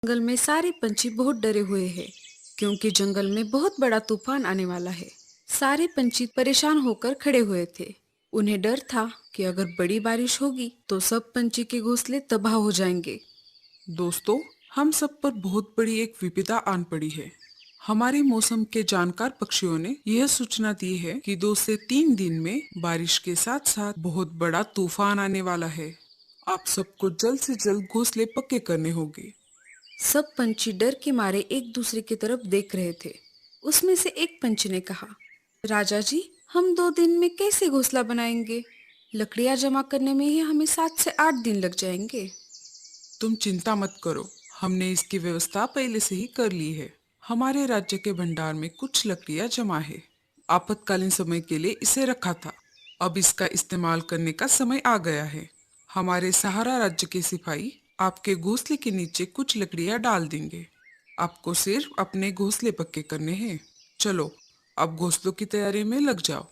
जंगल में सारे पंछी बहुत डरे हुए हैं क्योंकि जंगल में बहुत बड़ा तूफान आने वाला है। सारे पंछी परेशान होकर खड़े हुए थे। उन्हें डर था कि अगर बड़ी बारिश होगी तो सब पंछी के घोंसले तबाह हो जाएंगे। दोस्तों, हम सब पर बहुत बड़ी एक विपदा आन पड़ी है। हमारे मौसम के जानकार पक्षियों ने यह सूचना दी है कि 2 से 3 दिन में बारिश के साथ साथ बहुत बड़ा तूफान आने वाला है। आप सबको जल्द से जल्द घोंसले पक्के करने होंगे। सब पंछी डर के मारे एक दूसरे की तरफ देख रहे थे। उसमें से एक पंछी ने कहा, राजा जी, हम 2 दिन में कैसे घोंसला बनाएंगे? लकड़ियां जमा करने में ही हमें 7 से 8 दिन लग जाएंगे। तुम चिंता मत करो, हमने इसकी व्यवस्था पहले से ही कर ली है। हमारे राज्य के भंडार में कुछ लकड़ियां जमा है। आपातकालीन समय के लिए इसे रखा था। अब इसका इस्तेमाल करने का समय आ गया है। हमारे सहारा राज्य के सिपाही आपके घोंसले के नीचे कुछ लकड़ियां डाल देंगे। आपको सिर्फ अपने घोंसले पक्के करने हैं। चलो, अब घोंसलों की तैयारी में लग जाओ।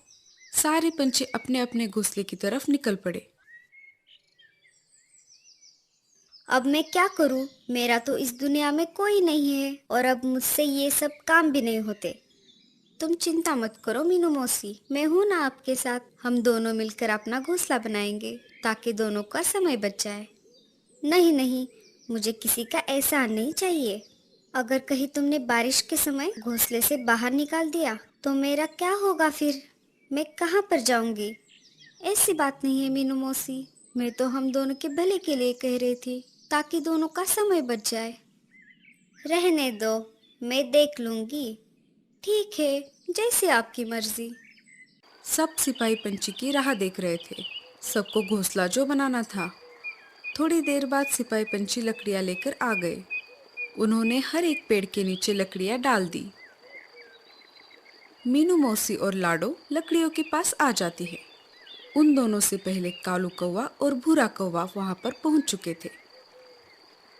सारे पंछी अपने अपने घोंसले की तरफ निकल पड़े। अब मैं क्या करूं? मेरा तो इस दुनिया में कोई नहीं है और अब मुझसे ये सब काम भी नहीं होते। तुम चिंता मत करो मीनू मौसी, मैं हूं ना आपके साथ। हम दोनों मिलकर अपना घोंसला बनाएंगे ताकि दोनों का समय बच जाए। नहीं नहीं, मुझे किसी का एहसान नहीं चाहिए। अगर कहीं तुमने बारिश के समय घोंसले से बाहर निकाल दिया तो मेरा क्या होगा फिर? मैं कहाँ पर जाऊंगी? ऐसी बात नहीं है मीनू मौसी, मैं तो हम दोनों के भले के लिए कह रही थी ताकि दोनों का समय बच जाए। रहने दो, मैं देख लूंगी। ठीक है, जैसे आपकी मर्जी। सब सिपाही पंछी की राह देख रहे थे। सबको घोंसला जो बनाना था। थोड़ी देर बाद सिपाही पंछी लकड़ियां लेकर आ गए। उन्होंने हर एक पेड़ के नीचे लकड़ियां डाल दी। मीनू मौसी और लाडो लकड़ियों के पास आ जाती है। उन दोनों से पहले कालू कौवा और भूरा कौवा वहां पर पहुंच चुके थे।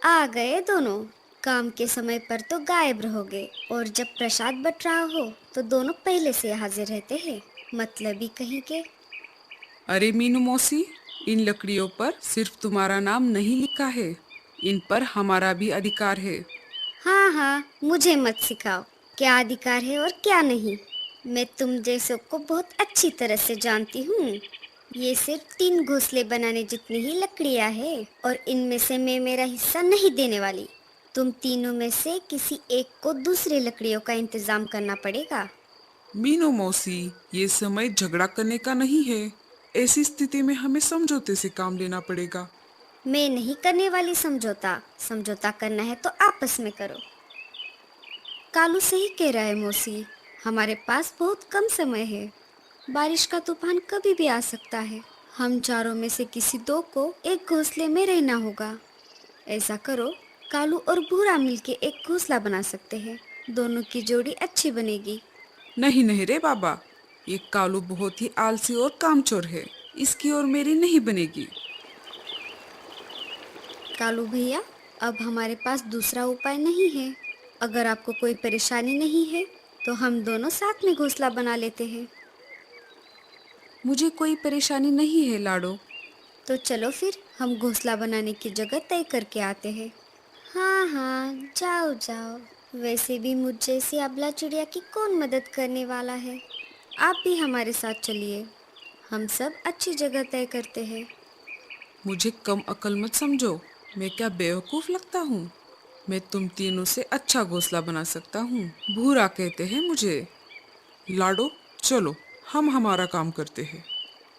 आ गए दोनों। काम के समय पर तो गायब रहोगे और जब प्रसाद बट रहा हो तो दोनों पहले से हाजिर रहते हैं। मतलबी कहीं के। अरे मीनू मौसी, इन लकड़ियों पर सिर्फ तुम्हारा नाम नहीं लिखा है, इन पर हमारा भी अधिकार है। हाँ हाँ, मुझे मत सिखाओ क्या अधिकार है और क्या नहीं। मैं तुम जैसों को बहुत अच्छी तरह से जानती हूँ। ये सिर्फ 3 घोंसले बनाने जितनी ही लकड़ियाँ है और इनमें से मैं मेरा हिस्सा नहीं देने वाली। तुम तीनों में से किसी एक को दूसरी लकड़ियों का इंतजाम करना पड़ेगा। मीनू मौसी, ये समय झगड़ा करने का नहीं है। ऐसी स्थिति में हमें समझौते से काम लेना पड़ेगा। मैं नहीं करने वाली समझौता। समझौता करना है तो आपस में करो। कालू सही कह रहा है मौसी, हमारे पास बहुत कम समय है। बारिश का तूफान कभी भी आ सकता है। हम चारों में से किसी दो को एक घोंसले में रहना होगा। ऐसा करो, कालू और भूरा मिलके एक घोंसला बना सकते हैं। दोनों की जोड़ी अच्छी बनेगी। नहीं नहीं रे बाबा, ये कालू बहुत ही आलसी और कामचोर है। इसकी और मेरी नहीं बनेगी। कालू भैया, अब हमारे पास दूसरा उपाय नहीं है। अगर आपको कोई परेशानी नहीं है तो हम दोनों साथ में घोंसला बना लेते हैं। मुझे कोई परेशानी नहीं है लाडो। तो चलो फिर हम घोंसला बनाने की जगह तय करके आते हैं। हाँ हाँ, जाओ जाओ। वैसे भी मुझ जैसी अबला चिड़िया की कौन मदद करने वाला है। आप भी हमारे साथ चलिए, हम सब अच्छी जगह तय करते हैं। मुझे कम अकल मत समझो। मैं क्या बेवकूफ लगता हूँ? मैं तुम तीनों से अच्छा घोंसला बना सकता हूँ। भूरा कहते हैं मुझे। लाडो, चलो, हम हमारा काम करते हैं।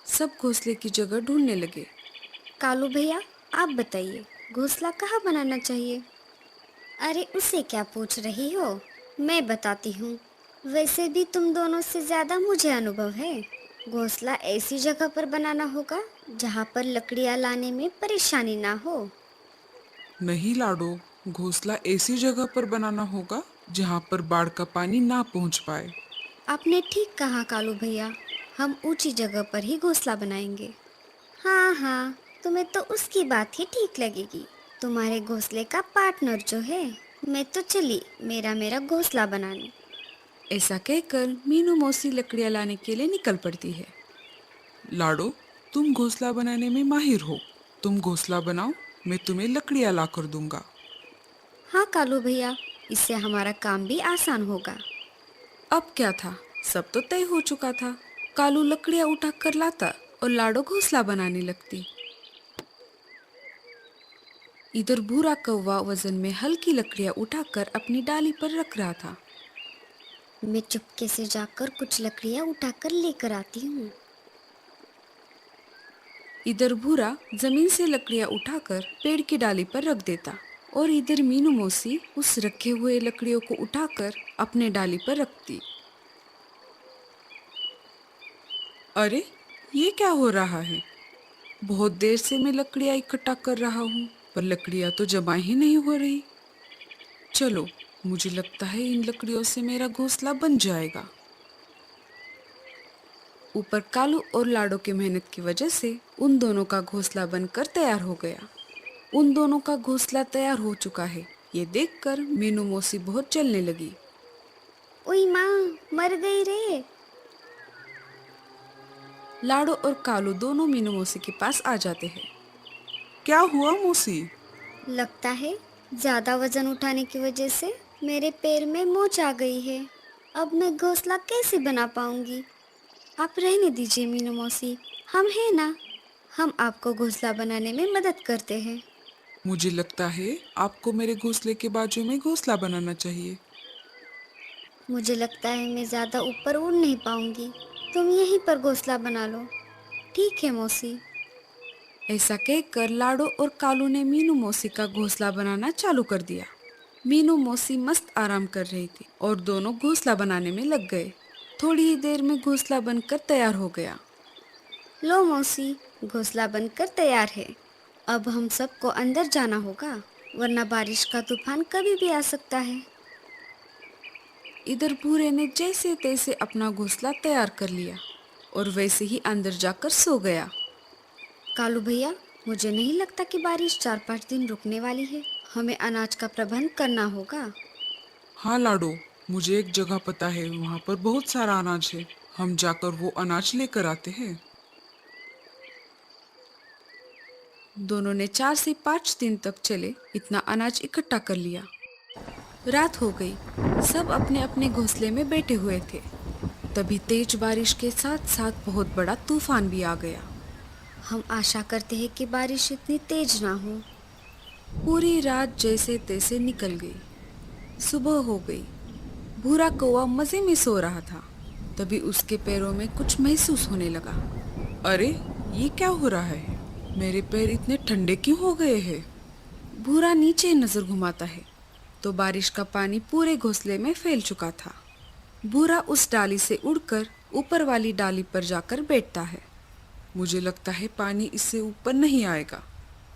सब घोंसले की जगह ढूंढने लगे। कालू भैया, आप बताइए, घोंसला कहाँ बनाना चाहिए? अरे उसे क्या पूछ रही हो, मैं बताती हूँ। वैसे भी तुम दोनों से ज्यादा मुझे अनुभव है। घोंसला ऐसी जगह पर बनाना होगा जहाँ पर लकड़ियाँ लाने में परेशानी ना हो। नहीं लाडो, घोंसला ऐसी जगह पर बनाना होगा जहाँ पर बाढ़ का पानी ना पहुँच पाए। आपने ठीक कहा कालू भैया, हम ऊंची जगह पर ही घोंसला बनाएंगे। हाँ हाँ, तुम्हें तो उसकी बात ही ठीक लगेगी। तुम्हारे घोंसले का पार्टनर जो है, मैं तो चली मेरा मेरा घोंसला बनाने। ऐसा कहकर मीनू मौसी लकड़ियाँ लाने के लिए निकल पड़ती है। लाडो, तुम घोंसला बनाने में माहिर हो। तुम घोंसला बनाओ, मैं तुम्हें लकड़ियाँ ला कर दूंगा। हाँ कालू भैया, इससे हमारा काम भी आसान होगा। अब क्या था, सब तो तय हो चुका था। कालू लकड़ियां उठा कर लाता और लाडो घोंसला बनाने लगती। इधर भूरा कौवा वजन में हल्की लकड़ियां उठाकर अपनी डाली पर रख रहा था। मैं चुपके से जाकर कुछ लकड़ियाँ उठाकर लेकर आती हूँ। इधर भूरा जमीन से लकड़ियां उठाकर पेड़ की डाली पर रख देता और इधर मीनू मौसी उस रखे हुए लकड़ियों को उठाकर अपने डाली पर रखती। अरे, ये क्या हो रहा है? बहुत देर से मैं लकड़ियां इकट्ठा कर रहा हूँ, पर लकड़ियां तो जमा ही नहीं हो रही। चलो, मुझे लगता है इन लकड़ियों से मेरा घोंसला बन जाएगा। ऊपर कालू और लाडो की मेहनत की वजह से उन दोनों का घोंसला बनकर तैयार हो गया। उन दोनों का घोंसला तैयार हो चुका है, ये देखकर मीनू मौसी बहुत जलने लगी। ओई माँ, मर गई रे। लाडो और कालू दोनों मीनू मौसी के पास आ जाते हैं। क्या हुआ मौसी? लगता है ज्यादा वजन उठाने की वजह से मेरे पैर में मोच आ गई है। अब मैं घोंसला कैसे बना पाऊंगी? आप रहने दीजिए मीनू मौसी, हम हैं ना, हम आपको घोंसला बनाने में मदद करते हैं। मुझे लगता है आपको मेरे घोंसले के बाजू में घोंसला बनाना चाहिए। मुझे लगता है मैं ज्यादा ऊपर उड़ नहीं पाऊंगी, तुम यहीं पर घोंसला बना लो। ठीक है मौसी। ऐसा कहकर लाडो और कालू ने मीनू मौसी का घोंसला बनाना चालू कर दिया। मीनू मौसी मस्त आराम कर रही थी और दोनों घोंसला बनाने में लग गए। थोड़ी ही देर में घोंसला बनकर तैयार हो गया। लो मौसी, घोंसला बनकर तैयार है। अब हम सबको अंदर जाना होगा, वरना बारिश का तूफान कभी भी आ सकता है। इधर भूरे ने जैसे तैसे अपना घोंसला तैयार कर लिया और वैसे ही अंदर जाकर सो गया। कालू भैया, मुझे नहीं लगता कि बारिश 4-5 दिन रुकने वाली है। हमें अनाज का प्रबंध करना होगा। हाँ लाडो, मुझे एक जगह पता है, वहाँ पर बहुत सारा अनाज है। हम जाकर वो अनाज लेकर आते हैं। दोनों ने 4 से 5 दिन तक चले इतना अनाज इकट्ठा कर लिया। रात हो गई, सब अपने अपने घोंसले में बैठे हुए थे। तभी तेज बारिश के साथ साथ बहुत बड़ा तूफान भी आ गया। हम आशा करते हैं कि बारिश इतनी तेज ना हो। पूरी रात जैसे तैसे निकल गई। सुबह हो गई। भूरा कौवा मजे में सो रहा था। तभी उसके पैरों में कुछ महसूस होने लगा। अरे, ये क्या हो रहा है? मेरे पैर इतने ठंडे क्यों हो गए हैं? भूरा नीचे नजर घुमाता है तो बारिश का पानी पूरे घोंसले में फैल चुका था। भूरा उस डाली से उड़कर ऊपर वाली डाली पर जाकर बैठता है। मुझे लगता है पानी इससे ऊपर नहीं आएगा।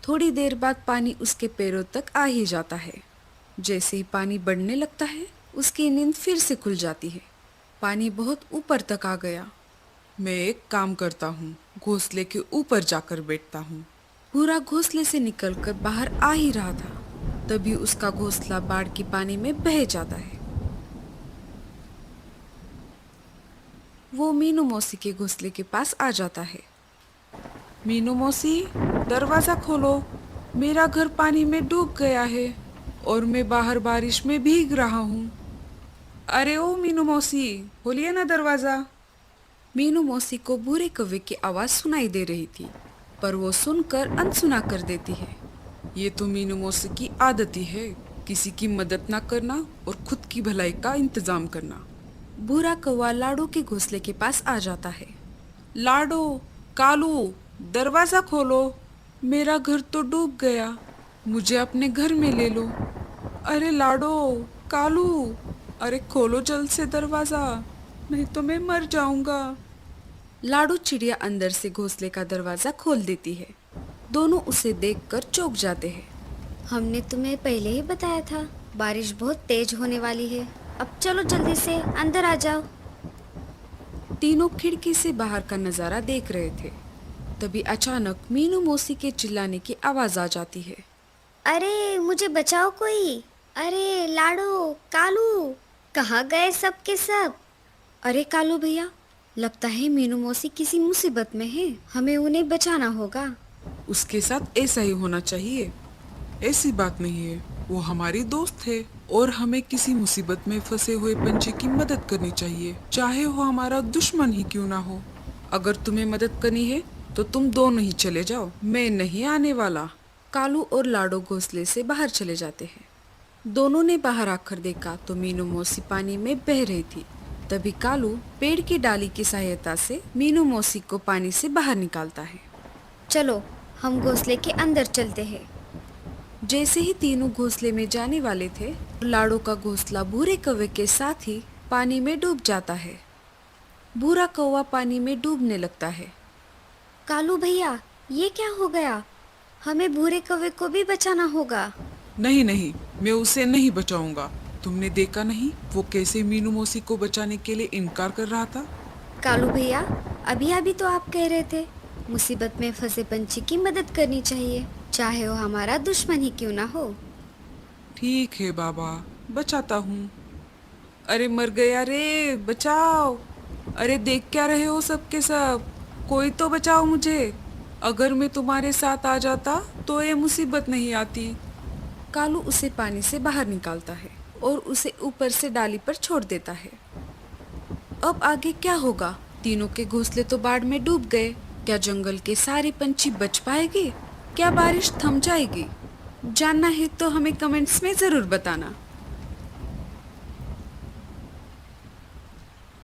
थोड़ी देर बाद पानी उसके पैरों तक आ ही जाता है। जैसे ही पानी बढ़ने लगता है, उसकी नींद फिर से खुल जाती है। पानी बहुत ऊपर तक आ गया। मैं एक काम करता हूँ, घोंसले के ऊपर जाकर बैठता हूँ। भूरा घोंसले से निकलकर बाहर आ ही रहा था, तभी उसका घोंसला बाढ़ की पानी में बह जाता है। वो मीनू मौसी के घोंसले के पास आ जाता है। मीनू मौसी, दरवाजा खोलो, मेरा घर पानी में डूब गया है और मैं बाहर बारिश में भीग रहा हूँ। अरे ओ मीनू मौसी, खोलिए ना दरवाजा। मीनू मौसी को भूरे कौवे की आवाज सुनाई दे रही थी, पर वो सुनकर अनसुना कर देती है। ये तो मीनू मौसी की आदत ही है, किसी की मदद ना करना और खुद की भलाई का इंतजाम करना। भूरा कौवा लाडो के घोंसले के पास आ जाता है। लाडो, कालू, दरवाजा खोलो, मेरा घर तो डूब गया, मुझे अपने घर में ले लो। अरे लाडो, कालू, अरे खोलो जल्द से दरवाजा, नहीं तो मैं मर जाऊंगा। लाडो चिड़िया अंदर से घोंसले का दरवाजा खोल देती है। दोनों उसे देखकर चौंक जाते हैं। हमने तुम्हें पहले ही बताया था, बारिश बहुत तेज होने वाली है। अब चलो जल्दी से अंदर आ जाओ। तीनों खिड़की से बाहर का नजारा देख रहे थे। तभी अचानक मीनू मौसी के चिल्लाने की आवाज आ जाती है। अरे मुझे बचाओ कोई! अरे लाडो, कालू, कहाँ गए सब के सब? अरे कालू भैया, लगता है मीनू मौसी किसी मुसीबत में है, हमें उन्हें बचाना होगा। उसके साथ ऐसा ही होना चाहिए। ऐसी बात नहीं है, वो हमारी दोस्त है और हमें किसी मुसीबत में फंसे हुए पंछी की मदद करनी चाहिए, चाहे वो हमारा दुश्मन ही क्यों ना हो। अगर तुम्हें मदद करनी है तो तुम दोनों ही चले जाओ, मैं नहीं आने वाला। कालू और लाडो घोंसले से बाहर चले जाते हैं। दोनों ने बाहर आकर देखा तो मीनू मौसी पानी में बह रही थी। तभी कालू पेड़ की डाली की सहायता से मीनू मौसी को पानी से बाहर निकालता है। चलो हम घोंसले के अंदर चलते हैं। जैसे ही तीनों घोंसले में जाने वाले थे, लाडो का घोंसला भूरे कौवे के साथ ही पानी में डूब जाता है। भूरा कौवा पानी में डूबने लगता है। कालू भैया, ये क्या हो गया? हमें भूरे कौवे को भी बचाना होगा। नहीं नहीं, मैं उसे नहीं बचाऊंगा। तुमने देखा नहीं वो कैसे मीनू मौसी को बचाने के लिए इनकार कर रहा था। कालू भैया, अभी अभी तो आप कह रहे थे मुसीबत में फंसे पंछी की मदद करनी चाहिए, चाहे वो हमारा दुश्मन ही क्यों ना हो। ठीक है बाबा, बचाता हूँ। अरे मर गया रे, बचाओ। अरे देख क्या रहे हो सबके सब, कोई तो बचाओ मुझे। अगर मैं तुम्हारे साथ आ जाता तो ये मुसीबत नहीं आती। कालू उसे पानी से बाहर निकालता है और उसे ऊपर से डाली पर छोड़ देता है। अब आगे क्या होगा? तीनों के घोंसले तो बाढ़ में डूब गए। क्या जंगल के सारे पंछी बच पाएंगे? क्या बारिश थम जाएगी? जानना है तो हमें कमेंट्स में जरूर बताना।